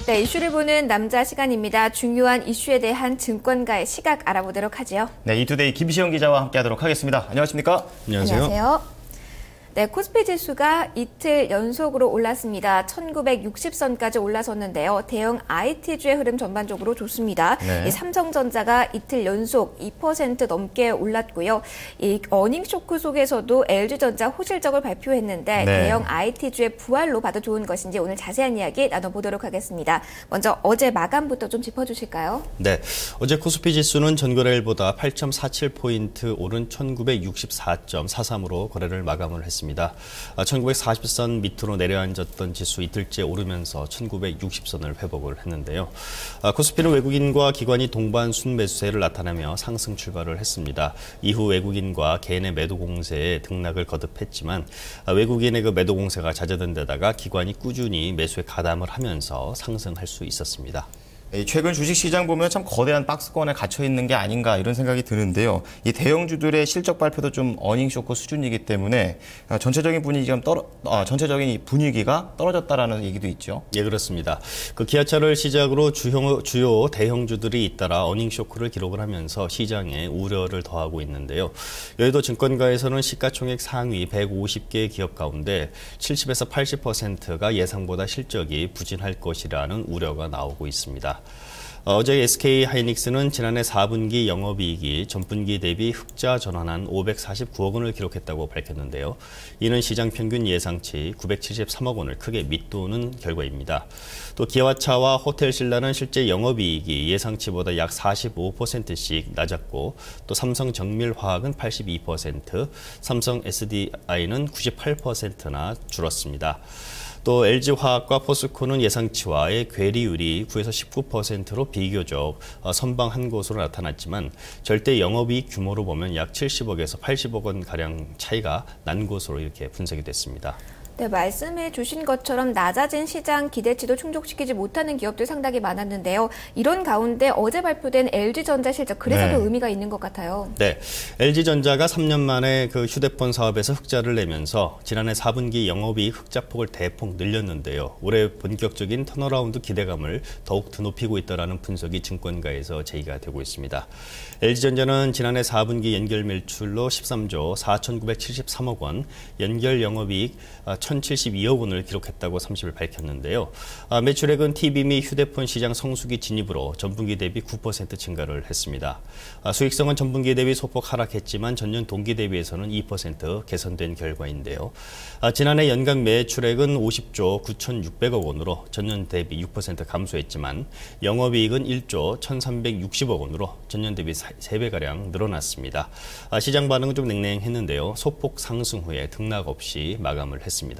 네, 이슈를 보는 남자 시간입니다. 중요한 이슈에 대한 증권가의 시각 알아보도록 하죠. 네, 이투데이 김시영 기자와 함께하도록 하겠습니다. 안녕하십니까? 안녕하세요. 네, 코스피 지수가 이틀 연속으로 올랐습니다. 1960선까지 올라섰는데요. 대형 IT주의 흐름 전반적으로 좋습니다. 네. 이 삼성전자가 이틀 연속 2% 넘게 올랐고요. 이 어닝 쇼크 속에서도 LG전자 호실적을 발표했는데 네. 대형 IT주의 부활로 봐도 좋은 것인지 오늘 자세한 이야기 나눠보도록 하겠습니다. 먼저 어제 마감부터 좀 짚어주실까요? 네, 어제 코스피 지수는 전거래일보다 8.47포인트 오른 1964.43으로 거래를 마감을 했습니다. 1940선 밑으로 내려앉았던 지수 이틀째 오르면서 1960선을 회복을 했는데요. 코스피는 외국인과 기관이 동반 순매수세를 나타내며 상승 출발을 했습니다. 이후 외국인과 개인의 매도 공세에 등락을 거듭했지만 외국인의 그 매도 공세가 잦아든 데다가 기관이 꾸준히 매수에 가담을 하면서 상승할 수 있었습니다. 최근 주식시장 보면 참 거대한 박스권에 갇혀 있는 게 아닌가 이런 생각이 드는데요. 이 대형주들의 실적 발표도 좀 어닝 쇼크 수준이기 때문에 전체적인 분위기가 떨어졌다라는 얘기도 있죠. 예, 그렇습니다. 그 기아차를 시작으로 주요 대형주들이 잇따라 어닝 쇼크를 기록을 하면서 시장에 우려를 더하고 있는데요. 여의도 증권가에서는 시가총액 상위 150개 기업 가운데 70에서 80%가 예상보다 실적이 부진할 것이라는 우려가 나오고 있습니다. 어제 SK하이닉스는 지난해 4분기 영업이익이 전분기 대비 흑자 전환한 549억 원을 기록했다고 밝혔는데요. 이는 시장 평균 예상치 973억 원을 크게 밑도는 결과입니다. 또 기아차와 호텔신라는 실제 영업이익이 예상치보다 약 45%씩 낮았고 또 삼성정밀화학은 82%, 삼성 SDI는 98%나 줄었습니다. 또 LG화학과 포스코는 예상치와의 괴리율이 9에서 19%로 비교적 선방한 것으로 나타났지만 절대 영업이익 규모로 보면 약 70억에서 80억 원가량 차이가 난 것으로 이렇게 분석이 됐습니다. 네, 말씀해 주신 것처럼 낮아진 시장 기대치도 충족시키지 못하는 기업들 상당히 많았는데요. 이런 가운데 어제 발표된 LG전자 실적 그래서도 네. 의미가 있는 것 같아요. 네, LG전자가 3년 만에 그 휴대폰 사업에서 흑자를 내면서 지난해 4분기 영업이익 흑자폭을 대폭 늘렸는데요. 올해 본격적인 턴어라운드 기대감을 더욱 드높이고 있다는 분석이 증권가에서 제기가 되고 있습니다. LG전자는 지난해 4분기 연결 매출로 13조 4,973억 원, 연결 영업이익 1,072억 원을 기록했다고 30일 밝혔는데요. 매출액은 TV 및 휴대폰 시장 성수기 진입으로 전분기 대비 9% 증가를 했습니다. 수익성은 전분기 대비 소폭 하락했지만 전년 동기 대비해서는 2% 개선된 결과인데요. 지난해 연간 매출액은 50조 9,600억 원으로 전년 대비 6% 감소했지만 영업이익은 1조 1,360억 원으로 전년 대비 3배가량 늘어났습니다. 시장 반응은 좀 냉랭했는데요. 소폭 상승 후에 등락 없이 마감을 했습니다.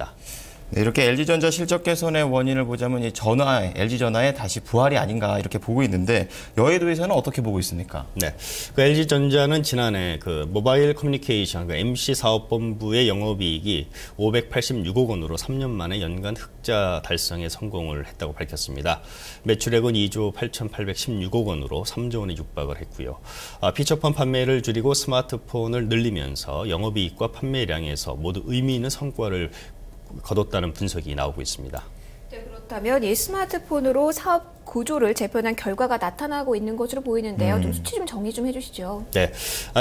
네, 이렇게 LG전자 실적 개선의 원인을 보자면 LG전화의 다시 부활이 아닌가 이렇게 보고 있는데 여의도에서는 어떻게 보고 있습니까? 네, 그 LG전자는 지난해 그 모바일 커뮤니케이션 그 MC 사업본부의 영업이익이 586억 원으로 3년 만에 연간 흑자 달성에 성공을 했다고 밝혔습니다. 매출액은 2조 8,816억 원으로 3조 원에 육박을 했고요. 피처폰 판매를 줄이고 스마트폰을 늘리면서 영업이익과 판매량에서 모두 의미 있는 성과를 거뒀다는 분석이 나오고 있습니다. 네, 그렇다면 이 스마트폰으로 사업 구조를 재편한 결과가 나타나고 있는 것으로 보이는데요. 좀 수치 좀 정리 좀 해주시죠. 네,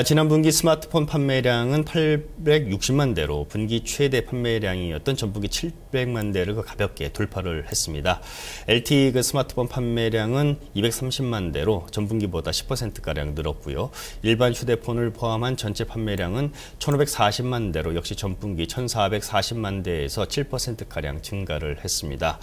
지난 분기 스마트폰 판매량은 860만 대로 분기 최대 판매량이었던 전분기 700만 대를 가볍게 돌파를 했습니다. LTE 그 스마트폰 판매량은 230만 대로 전분기보다 10%가량 늘었고요. 일반 휴대폰을 포함한 전체 판매량은 1,540만 대로 역시 전분기 1,440만 대에서 7%가량 증가를 했습니다.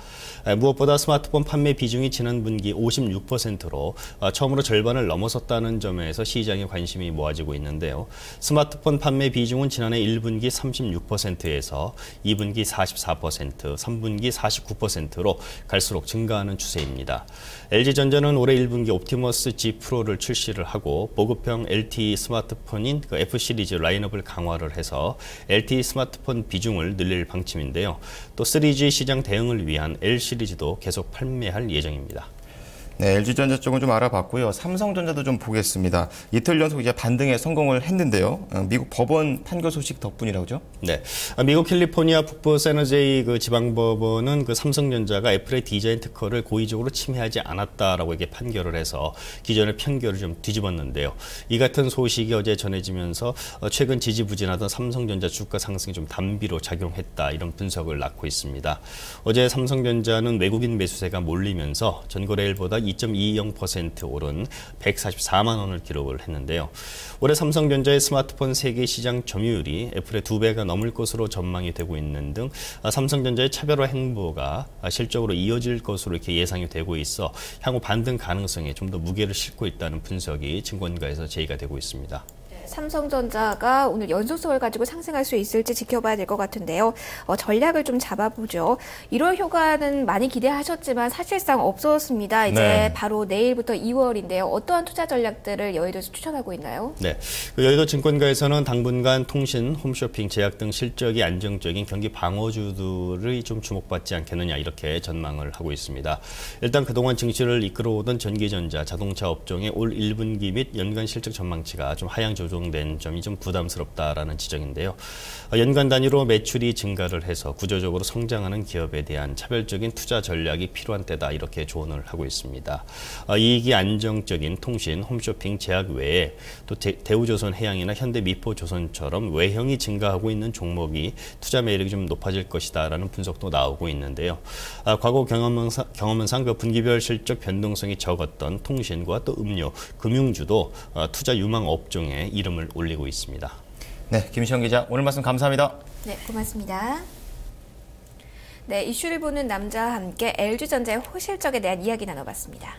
무엇보다 스마트폰 판매 비중이 지난 분기 56%로 처음으로 절반을 넘어섰다는 점에서 시장의 관심이 모아지고 있는데요. 스마트폰 판매 비중은 지난해 1분기 36%에서 2분기 44%, 3분기 49%로 갈수록 증가하는 추세입니다. LG전자는 올해 1분기 옵티머스 G 프로를 출시를 하고 보급형 LTE 스마트폰인 그 F 시리즈 라인업을 강화를 해서 LTE 스마트폰 비중을 늘릴 방침인데요. 또 3G 시장 대응을 위한 L 시리즈도 계속 판매할 예정입니다. 네, LG전자 쪽은 좀 알아봤고요. 삼성전자도 좀 보겠습니다. 이틀 연속 이제 반등에 성공을 했는데요. 미국 법원 판결 소식 덕분이라고죠? 네, 미국 캘리포니아 북부 샌호제이 그 지방법원은 그 삼성전자가 애플의 디자인 특허를 고의적으로 침해하지 않았다라고 이게 판결을 해서 기존의 판결을 좀 뒤집었는데요. 이 같은 소식이 어제 전해지면서 최근 지지부진하던 삼성전자 주가 상승이 좀 단비로 작용했다 이런 분석을 낳고 있습니다. 어제 삼성전자는 외국인 매수세가 몰리면서 전거래일보다 2.20% 오른 144만 원을 기록을 했는데요. 올해 삼성전자의 스마트폰 세계 시장 점유율이 애플의 2배가 넘을 것으로 전망이 되고 있는 등 삼성전자의 차별화 행보가 실적으로 이어질 것으로 이렇게 예상이 되고 있어 향후 반등 가능성에 좀 더 무게를 싣고 있다는 분석이 증권가에서 제기가 되고 있습니다. 삼성전자가 오늘 연속성을 가지고 상승할 수 있을지 지켜봐야 될 것 같은데요. 전략을 좀 잡아보죠. 1월 효과는 많이 기대하셨지만 사실상 없었습니다. 이제 네. 바로 내일부터 2월인데요. 어떠한 투자 전략들을 여의도에서 추천하고 있나요? 네, 여의도 증권가에서는 당분간 통신, 홈쇼핑, 제약 등 실적이 안정적인 경기 방어주들이 좀 주목받지 않겠느냐 이렇게 전망을 하고 있습니다. 일단 그동안 증시를 이끌어오던 전기전자, 자동차 업종의 올 1분기 및 연간 실적 전망치가 좀 하향 조정된 점이 좀 부담스럽다라는 지적인데요. 연간 단위로 매출이 증가를 해서 구조적으로 성장하는 기업에 대한 차별적인 투자 전략이 필요한 때다 이렇게 조언을 하고 있습니다. 이익이 안정적인 통신, 홈쇼핑, 제약 외에 또 대우조선 해양이나 현대미포조선처럼 외형이 증가하고 있는 종목이 투자 매력이 좀 높아질 것이다라는 분석도 나오고 있는데요. 과거 경험상 그 분기별 실적 변동성이 적었던 통신과 또 음료, 금융주도 투자 유망 업종에 이름을 올리고 있습니다. 네, 김시영 기자 오늘 말씀 감사합니다. 네, 고맙습니다. 네, 이슈를 보는 남자와 함께 LG전자의 호실적에 대한 이야기 나눠봤습니다.